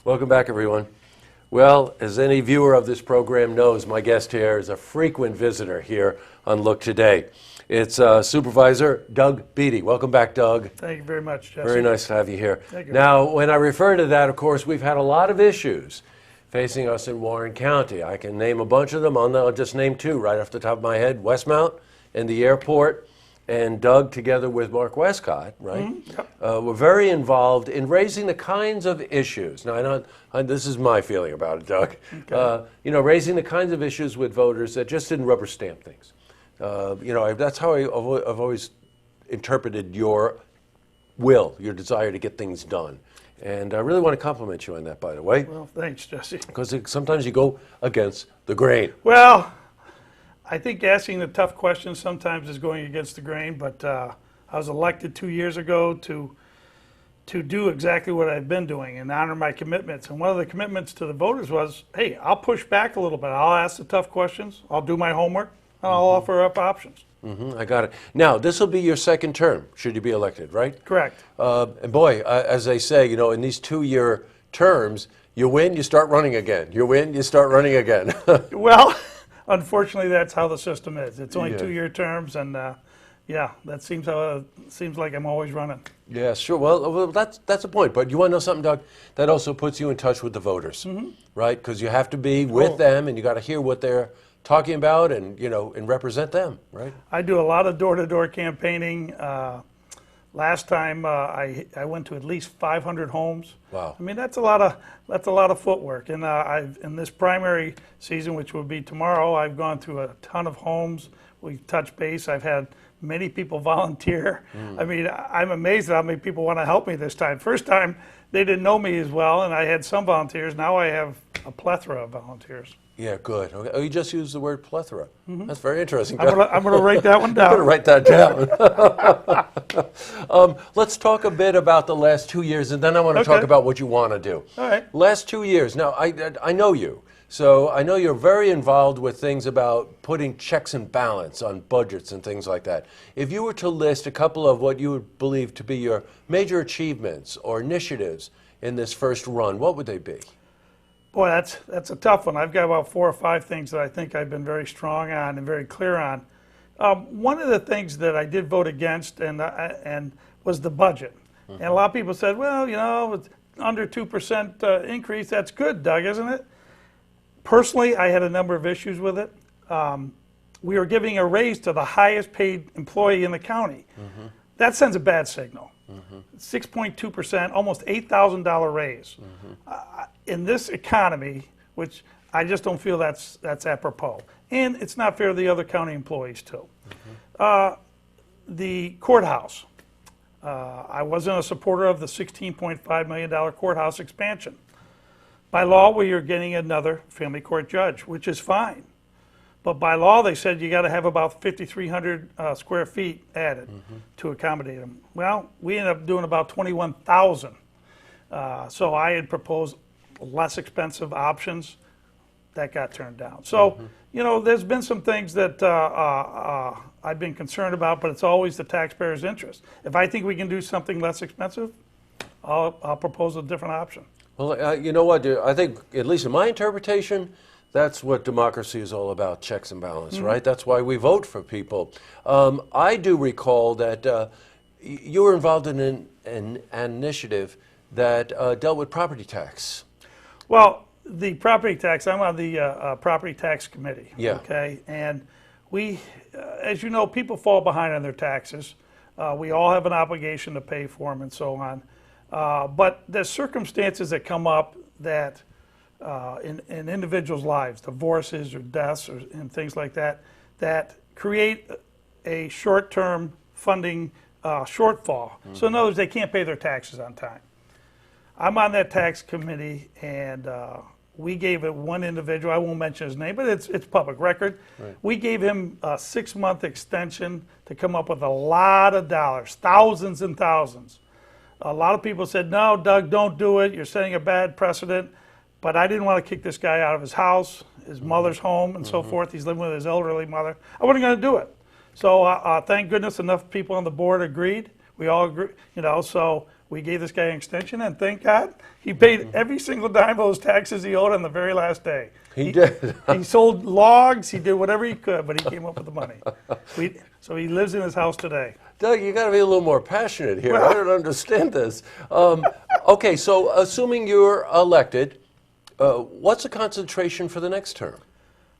Welcome back, everyone. Well, as any viewer of this program knows, my guest here is a frequent visitor here on Look Today. It's Supervisor Doug Beaty. Welcome back, Doug. Thank you very much, Jesse. Very nice to have you here. Thank you. Now, when I refer to that, of course, we've had a lot of issues facing us in Warren County. I can name a bunch of them. I'll just name two right off the top of my head: Westmount and the airport. And Doug, together with Mark Westcott, right, were very involved in raising the kinds of issues. Now, this is my feeling about it, Doug. Okay. Raising the kinds of issues with voters that just didn't rubber stamp things. That's how I've always interpreted your will, your desire to get things done. And I really want to compliment you on that, by the way. Well, thanks, Jesse. Because sometimes you go against the grain. Well, I think asking the tough questions sometimes is going against the grain, but I was elected 2 years ago to do exactly what I've been doing and honor my commitments. And one of the commitments to the voters was, hey, I'll push back a little bit. I'll ask the tough questions. I'll do my homework. And I'll offer up options. I got it. Now, this will be your second term, should you be elected, right? Correct. And boy, as they say, in these 2-year terms, you win, you start running again. You win, you start running again. Well, unfortunately, that's how the system is. It's only 2-year terms, and that seems like I'm always running. Yeah, sure. Well, that's the point. But you want to know something, Doug? That also puts you in touch with the voters, right? Because you have to be with them, and you got to hear what they're talking about, and and represent them, right? I do a lot of door-to-door campaigning. Last time I went to at least 500 homes. Wow! I mean, that's a lot of footwork. And in this primary season, which will be tomorrow, I've gone through a ton of homes. We've touched base. I've had many people volunteer. I mean, I'm amazed at how many people want to help me this time. First time they didn't know me as well, and I had some volunteers. Now I have a plethora of volunteers. Yeah, good. Okay. Oh, you just used the word plethora. That's very interesting. I'm gonna write that one down. I'm gonna write that down. Let's talk a bit about the last 2 years, and then I want to talk about what you want to do. All right. Last 2 years. Now, I know you, so I know you're very involved with things about putting checks and balance on budgets and things like that. If you were to list a couple of what you would believe to be your major achievements or initiatives in this first run, what would they be? Boy, that's a tough one. I've got about 4 or 5 things that I think I've been very strong on and very clear on. One of the things that I did vote against and was the budget. And a lot of people said, well, it's under 2% increase. That's good, Doug, isn't it? Personally, I had a number of issues with it. We were giving a raise to the highest paid employee in the county. That sends a bad signal. 6.2%, almost $8,000 raise. In this economy, which I just don't feel that's apropos. And it's not fair to the other county employees, too. The courthouse. I wasn't a supporter of the $16.5 million courthouse expansion. By law, we are getting another family court judge, which is fine. But by law, they said you got to have about 5,300 square feet added to accommodate them. Well, we ended up doing about 21,000. So I had proposed less expensive options. That got turned down. So, there's been some things that I've been concerned about, but it's always the taxpayer's interest. If I think we can do something less expensive, I'll propose a different option. Well, you know what? I think, at least in my interpretation, that's what democracy is all about, checks and balance, right? That's why we vote for people. I do recall that you were involved in an initiative that dealt with property tax. Well, the property tax, I'm on the property tax committee. Yeah. Okay, and we, as you know, people fall behind on their taxes. We all have an obligation to pay for them and so on. But there's circumstances that come up that in individuals' lives, divorces or deaths and things like that, that create a short-term funding shortfall. So in other words, they can't pay their taxes on time. I'm on that tax committee, and we gave it one individual, I won't mention his name, but it's public record. Right. We gave him a 6-month extension to come up with a lot of dollars, thousands and thousands. A lot of people said, no, Doug, don't do it. You're setting a bad precedent. But I didn't want to kick this guy out of his house, his mother's home, and so forth. He's living with his elderly mother. I wasn't going to do it. So thank goodness enough people on the board agreed. We all agree, so We gave this guy an extension, and thank God, he paid every single dime of those taxes he owed on the very last day. He did. He sold logs, he did whatever he could, but he came up with the money. So he lives in his house today. Doug, you got to be a little more passionate here. I don't understand this. Okay, so assuming you're elected, what's the concentration for the next term?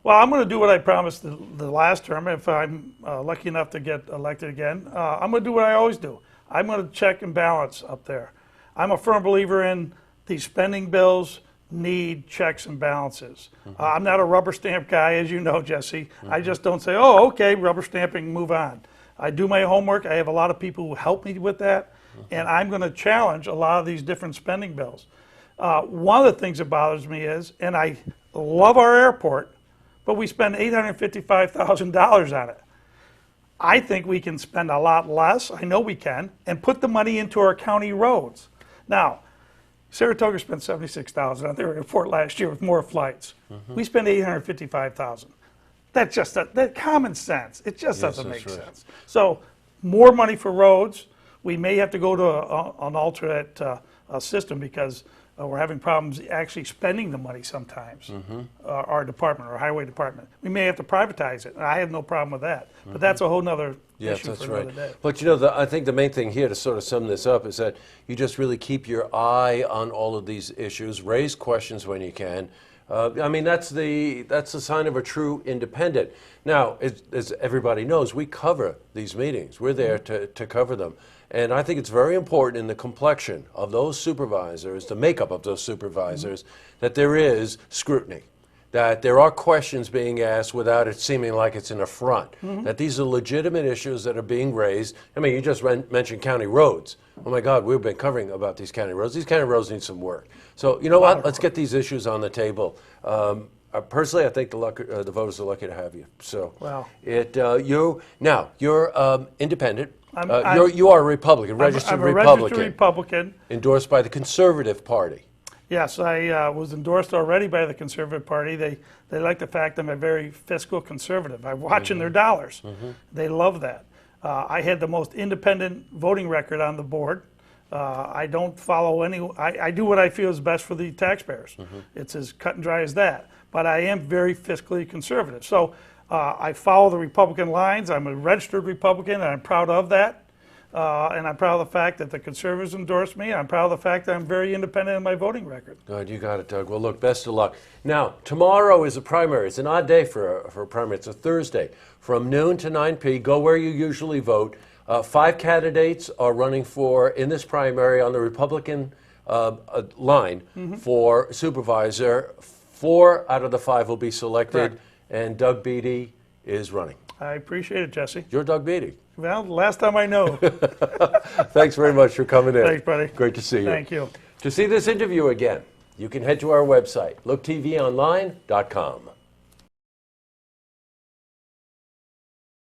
Well, I'm going to do what I promised the last term. If I'm lucky enough to get elected again, I'm going to do what I always do. I'm going to check and balance up there. I'm a firm believer in these spending bills need checks and balances. I'm not a rubber stamp guy, as you know, Jesse. I just don't say, oh, okay, rubber stamping, move on. I do my homework. I have a lot of people who help me with that, and I'm going to challenge a lot of these different spending bills. One of the things that bothers me is, and I love our airport, but we spend $855,000 on it. I think we can spend a lot less, I know we can, and put the money into our county roads. Now, Saratoga spent $76,000 on their airport last year with more flights. We spent $855,000. That's just that common sense. It just doesn't make sense. So, more money for roads. We may have to go to an alternate system because we're having problems actually spending the money sometimes, our department, our highway department. We may have to privatize it. I have no problem with that. But that's a whole nother issue for another day. But you know, I think the main thing here to sort of sum this up is that you just really keep your eye on all of these issues, raise questions when you can. I mean, that's the sign of a true independent. Now, as everybody knows, we cover these meetings. We're there to cover them. And I think it's very important in the complexion of those supervisors, the makeup of those supervisors, that there is scrutiny, that there are questions being asked without it seeming like it's an affront, that these are legitimate issues that are being raised. I mean, you just mentioned county roads. Oh my God, we've been covering about these county roads. These county roads need some work. So, you know what? Let's get these issues on the table. Personally, I think the voters are lucky to have you. So, you're independent. You are a Republican, registered Republican. I'm a registered Republican. Endorsed by the Conservative Party. Yes, I was endorsed already by the Conservative Party. They like the fact I'm a very fiscal conservative. I'm watching their dollars. They love that. I had the most independent voting record on the board. I don't follow I do what I feel is best for the taxpayers. It's as cut and dry as that. But I am very fiscally conservative. So I follow the Republican lines. I'm a registered Republican, and I'm proud of that. And I'm proud of the fact that the conservatives endorsed me. I'm proud of the fact that I'm very independent in my voting record. Good, you got it, Doug. Well, look, best of luck. Now, tomorrow is a primary. It's an odd day for a primary. It's a Thursday. From noon to 9 p.m., go where you usually vote. 5 candidates are running in this primary on the Republican line for supervisor. 4 out of the 5 will be selected. Correct. And Doug Beaty is running. I appreciate it, Jesse. You're Doug Beaty. Well, last time I know. Thanks very much for coming in. Thanks, buddy. Great to see you. Thank you. To see this interview again, you can head to our website, looktvonline.com.